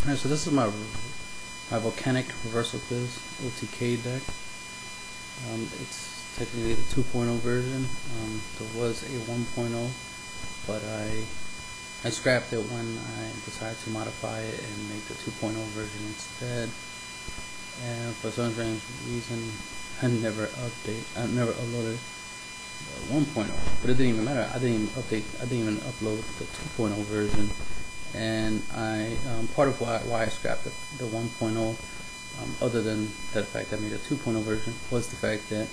Alright, so this is my Volcanic reversal quiz OTK deck. It's technically the 2.0 version. There was a 1.0, but I scrapped it when I decided to modify it and make the 2.0 version instead. And for some strange reason, I never uploaded 1.0, but it didn't even matter. I didn't even upload the 2.0 version. And part of why I scrapped the 1.0, other than the fact that I made a 2.0 version, was the fact that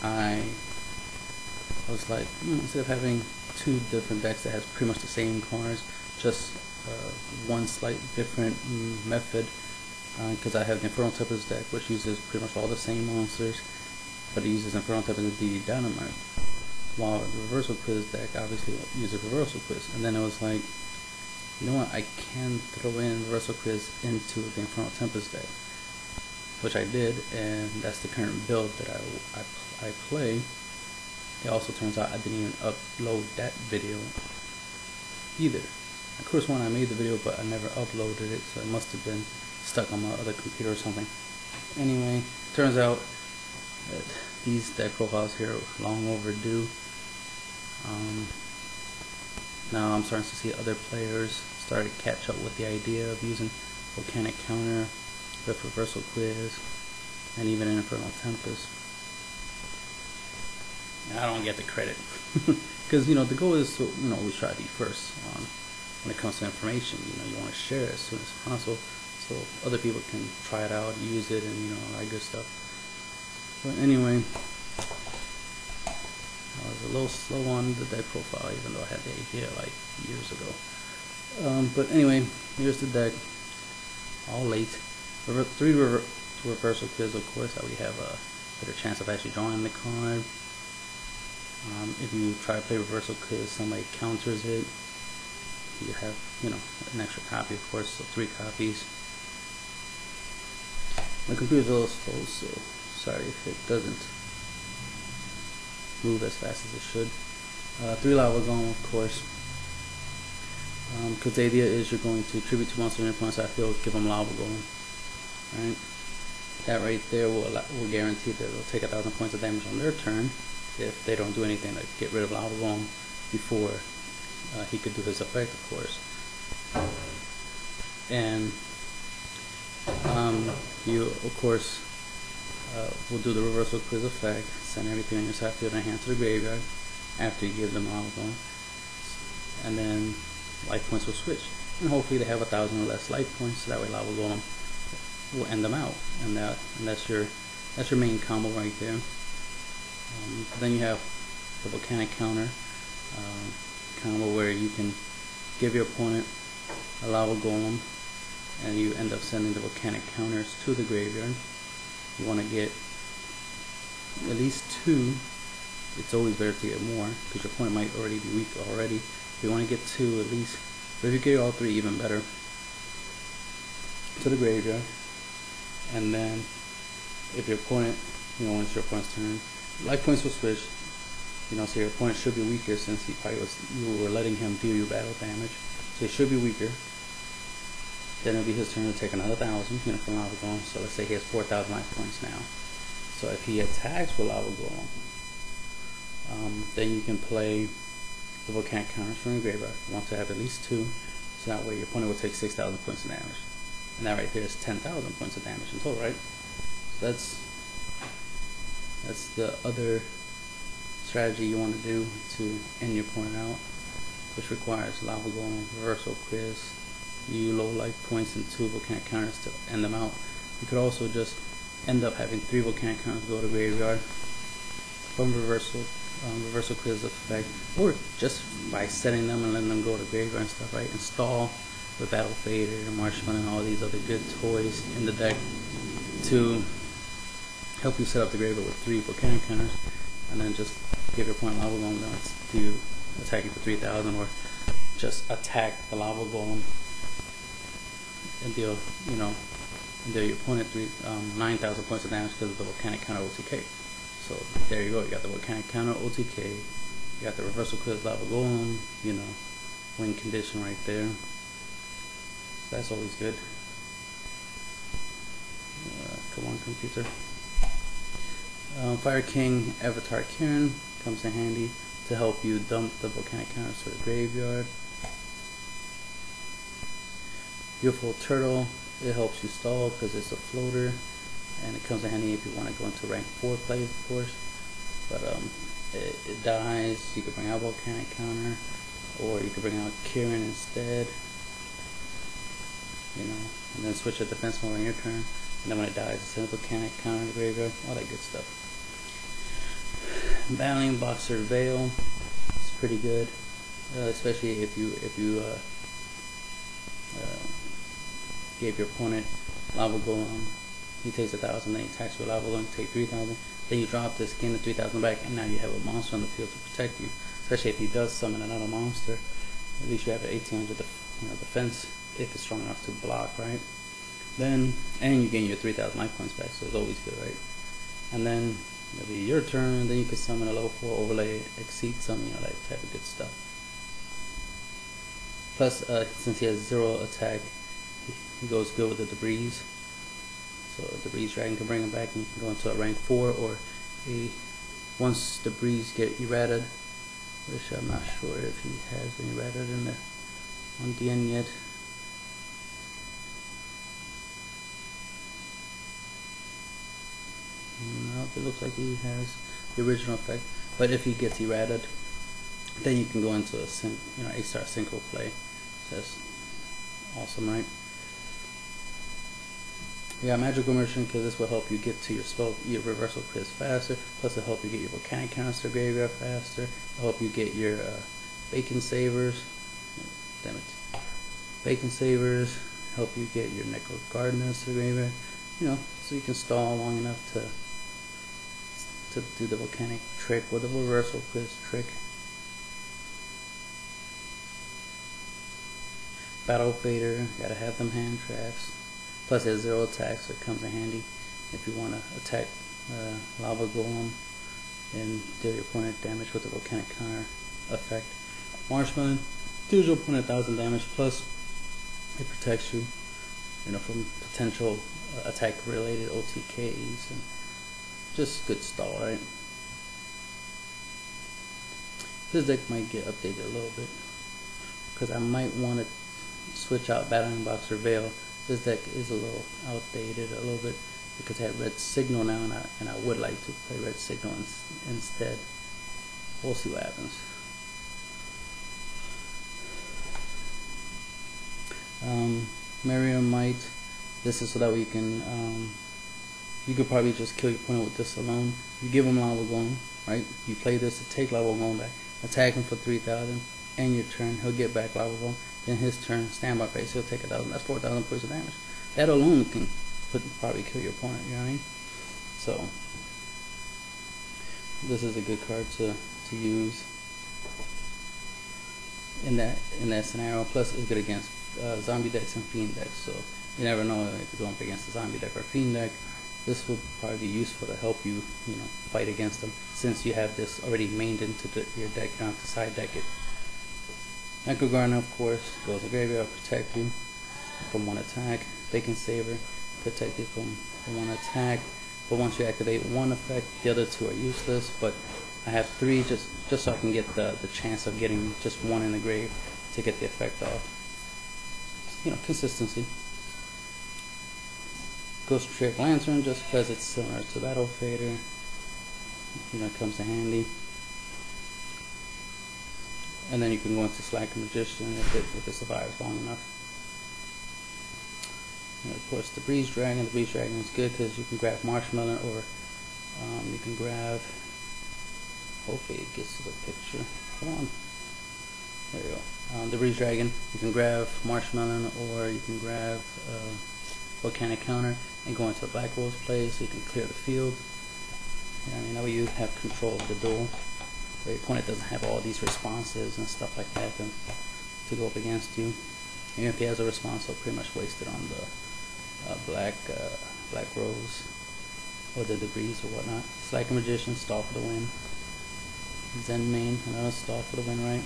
I was like, instead of having two different decks that has pretty much the same cards, just one slight different method, because I have the Infernal Tempest deck, which uses pretty much all the same monsters, but it uses Infernal Tempest and DD Dynamite, while the Reversal Quiz deck obviously uses Reversal Quiz. And then it was like, you know what, I can throw in Reversal Quiz into the Infernal Tempest deck, which I did, and that's the current build that I play. It also turns out I didn't even upload that video either. Of course, when I made the video, but I never uploaded it, so it must have been stuck on my other computer or something. Anyway, turns out that these deck profiles here are long overdue. Now I'm starting to see other players start to catch up with the idea of using Volcanic Counter with Reversal Quiz and even Infernal Tempest. I don't get the credit because the goal is to always try to be first on when it comes to information. You want to share it as soon as possible so other people can try it out, use it, and all that good stuff. But anyway, I was a little slow on the deck profile, even though I had the idea like years ago. But anyway, here's the deck, all late. Three Reversal Quiz, of course, that we have a better chance of actually drawing the card. If you try to play Reversal Quiz, somebody counters it, you have an extra copy, of course, so 3 copies. My computer's a little slow, so sorry if it doesn't move as fast as it should. 3 Lava Golem, of course, because the idea is you're going to tribute 2 monsters in your opponent's field, give them Lava Golem. Right? That right there will guarantee that they'll take 1,000 points of damage on their turn if they don't do anything to get rid of Lava Golem before he could do his effect, of course. And you, of course, will do the Reversal Quiz effect, send everything on your side field and hand to the graveyard after you give them Lava Golem, and then life points will switch, and hopefully they have 1,000 or less life points, so that way Lava Golem will end them out, and that's your main combo right there. Then you have the Volcanic Counter combo, where you can give your opponent a Lava Golem and you end up sending the Volcanic Counters to the graveyard. You want to get at least 2. It's always better to get more because your opponent might already be weak already. You want to get 2 at least, but if you get all 3, even better, to the graveyard. And then if your opponent, once your opponent's turn, life points will switch, so your opponent should be weaker since you were letting him deal you battle damage, so he should be weaker. Then it'll be his turn to take another 1,000 from Lava Golem. So let's say he has 4,000 life points now. So if he attacks with Lava Golem, then you can play the Volcanic Counters from your graveyard. You want to have at least 2, so that way your opponent will take 6,000 points of damage. And that right there is 10,000 points of damage in total, right? So that's the other strategy you want to do to end your opponent out, which requires Lava Golem, Reversal Quiz, you low life points, and 2 Volcanic Counters to end them out. You could also just end up having 3 Volcanic Counters go to the graveyard from Reversal Quiz effect, or just by setting them and letting them go to the graveyard and stuff, right? Install with Battle Fader, Marshmallow, and all these other good toys in the deck to help you set up the graveyard with 3 Volcanic Counters, and then just give your opponent Lava Golem. Then do attacking for 3,000, or just attack the Lava Golem and deal your opponent 9,000 points of damage because of the Volcanic Counter OTK. So there you go. You got the Volcanic Counter OTK. You got the Reversal Quiz Lava Golem. Win condition right there. So that's always good. Come on, computer. Fire King Avatar Kieran comes in handy to help you dump the volcanic counters to the graveyard. Beautiful Turtle, it helps you stall because it's a floater, and it comes in handy if you want to go into rank 4 play, of course. But it dies. You can bring out volcanic counter, or you can bring out Kieran instead. You know, and then switch to defense mode on your turn. And then when it dies, it's a volcanic counter in the graveyard. All that good stuff. Battling Boxer Veil, it's pretty good, especially if you gave your opponent Lava Golem. He takes 1,000, then he attacks with Lava Golem, take 3,000. Then you drop this, gain the 3,000 back, and now you have a monster on the field to protect you. Especially if he does summon another monster, at least you have an 1,800 defense if it's strong enough to block, right? Then, and you gain your 3,000 life points back, so it's always good, right? And then it'll be your turn. Then you can summon a level 4 overlay, exceed summon, you know, that type of good stuff. Plus, since he has 0 attack, he goes good with the Debris. So Debris Dragon can bring him back, and you can go into a rank 4 or a once Debris get errated, which I'm not sure if he has been errated in the on DN yet. No, it looks like he has the original effect. But if he gets errated, then you can go into a 8-star synchro play. So that's awesome, right? Yeah, Magical Merchant, because this will help you get to your reversal quiz faster. Plus, it'll help you get your volcanic counters to the graveyard faster. It'll help you get your Bacon Savers. Damn it. Bacon Savers help you get your MicroRecords to the graveyard. You know, so you can stall long enough to do the volcanic trick or the reversal quiz trick. Battle Fader, gotta have them hand traps. Plus it has 0 attacks, so it comes in handy if you want to attack Lava Golem and deal your opponent damage with the volcanic counter effect. Marshmallow deals your opponent 1,000 damage, plus it protects you, you know, from potential attack related OTKs, and just good stall, right? This deck might get updated a little bit because I might want to switch out Battling Boxer Veil. This deck is a little outdated a little bit because I have Red Signal now, and I would like to play Red Signal instead. We'll see what happens. Miriam Might. This is so that we can, you could probably just kill your opponent with this alone. You give him Lava Golem, right? You play this to take Lava Golem back, attack him for 3,000, and your turn, he'll get back Lava Golem. Then his turn, standby phase, he'll take 1,000. That's 4,000 points of damage. That alone can probably kill your opponent, you know what I mean? So, this is a good card to use in that scenario. Plus, it's good against zombie decks and fiend decks, so you never know if you're going up against a zombie deck or a fiend deck. This would probably be useful to help you, you know, fight against them, since you have this already mained into your deck. You don't have to side deck it. MicroRecords, of course, goes to graveyard, protect you from 1 attack. Bacon Saver, protect you from 1 attack. But once you activate 1 effect, the other 2 are useless. But I have 3 just so I can get the chance of getting just 1 in the grave to get the effect off. You know, consistency. Ghost Trick Lantern, just because it's similar to Battle Fader, you know, it comes in handy. And then you can go into Slacker Magician if it survives long enough. And of course, the Breeze Dragon. The Breeze Dragon is good because you can grab Marshmallow, or you can grab. Hopefully, it gets to the picture. Come on. There you go. The Breeze Dragon. You can grab Marshmallow, or you can grab Volcanic Counter and go into a Black Rose play, so you can clear the field. You know what I mean? That way you have control of the duel. Where your opponent doesn't have all these responses and stuff like that to go up against you. Even if he has a response, he'll pretty much waste it on the Black Rose or the Debris or whatnot. Slacker Magician, stall for the win. Zen Main, another stall for the win, right?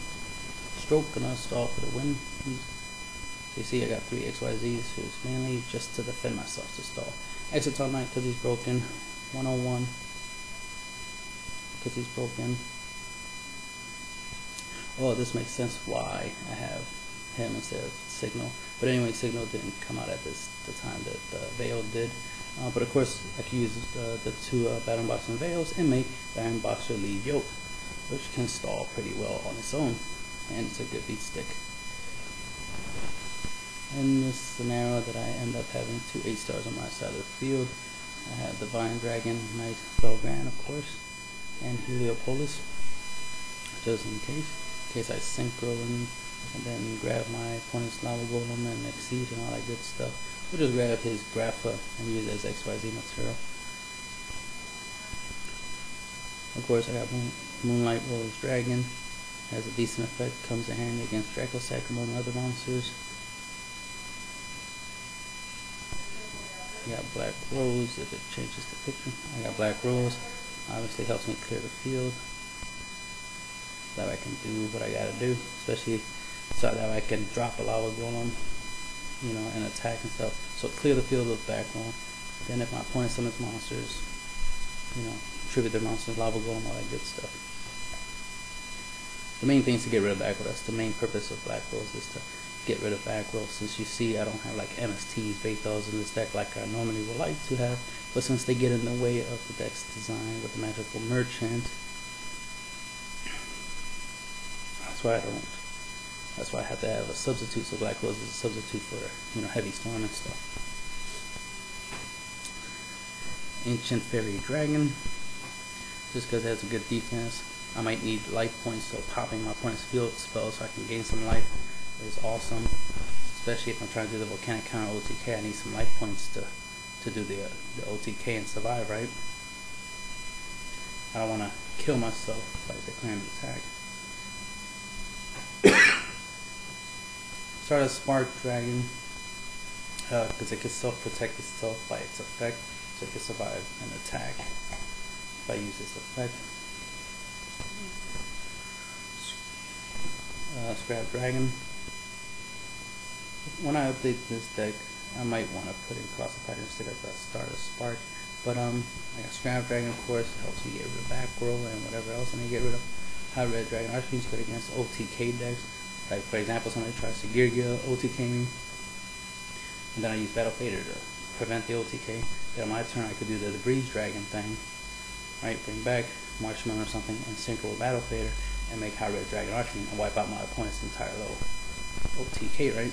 Stroke, another stall for the win. You see I got 3 XYZs, who's mainly just to defend myself to stall. Exoton Knight because he's broken. 101 because he's broken. Oh, this makes sense why I have him instead of Signal. But anyway, Signal didn't come out at the time that Veil did. But of course, I can use the 2 Battering Boxer and Veils and make Battering Boxer lead YUGIOH, which can stall pretty well on its own, and it's a good beat stick. In this scenario that I end up having 2 8-stars on my side of the field, I have Divine Dragon, Knight, Belgrand of course, and Heliopolis, just in case I synchro and then grab my opponent's Lava Golem and Exceed and all that good stuff. We'll just grab his Grapha and use it as XYZ material. Of course, I got Moonlight Rose Dragon, has a decent effect, comes in handy against Draco Sacramone and other monsters. I got Black Rose, if it changes the picture. I got Black Rose, obviously helps me clear the field. That I can do what I gotta do, especially so that I can drop a Lava Golem, you know, and attack and stuff. So clear the field with back row. Then if my opponent summons monsters, you know, tribute their monsters, Lava Golem, all that good stuff. The main thing is to get rid of back row. That's the main purpose of Black Rose, is to get rid of back row. Since you see I don't have like MSTs, Bethels in this deck like I normally would like to have, but since they get in the way of the deck's design with the Magical Merchant, that's why I have to have a substitute. So Black Rose is a substitute for, you know, Heavy Storm and stuff. Ancient Fairy Dragon, just because it has a good defense. I might need life points, so popping my opponent's field spell so I can gain some life is awesome. Especially if I'm trying to do the Volcanic counter OTK, I need some life points to do the OTK and survive, right? I don't want to kill myself by declaring the attack. Start a Spark Dragon because it can self-protect itself by its effect, so it can survive an attack if I use this effect. Scrap Dragon. When I update this deck, I might want to put in Colossal Pattern instead of start a Spark. But I got Scrap Dragon, of course, it helps me get rid of back row and whatever else, and then get rid of High Red Dragon. Archfiend's good against OTK decks. Like for example, somebody tries to YUGIOH OTK me, and then I use Battle Fader to prevent the OTK. Then on my turn, I could do the Breeze Dragon thing, right? Bring back Marshmallow or something, and synchro with Battle Fader, and make High Red Dragon Archfiend and wipe out my opponent's entire little OTK, right?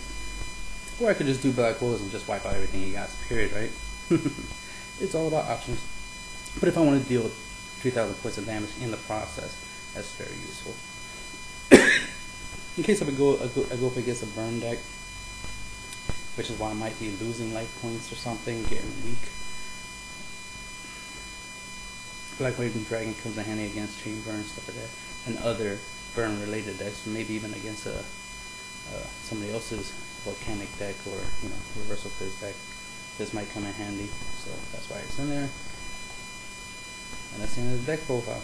Or I could just do Black Rose and just wipe out everything he got, period, right? It's all about options. But if I want to deal with 3,000 points of damage in the process, that's very useful. In case I go up against a burn deck, which is why I might be losing life points or something, getting weak. Black Raven Dragon comes in handy against Chain Burn, stuff like that, and other burn related decks, maybe even against somebody else's Volcanic deck or, you know, Reversal Quiz deck. This might come in handy, so that's why it's in there. And that's the end of the deck profile.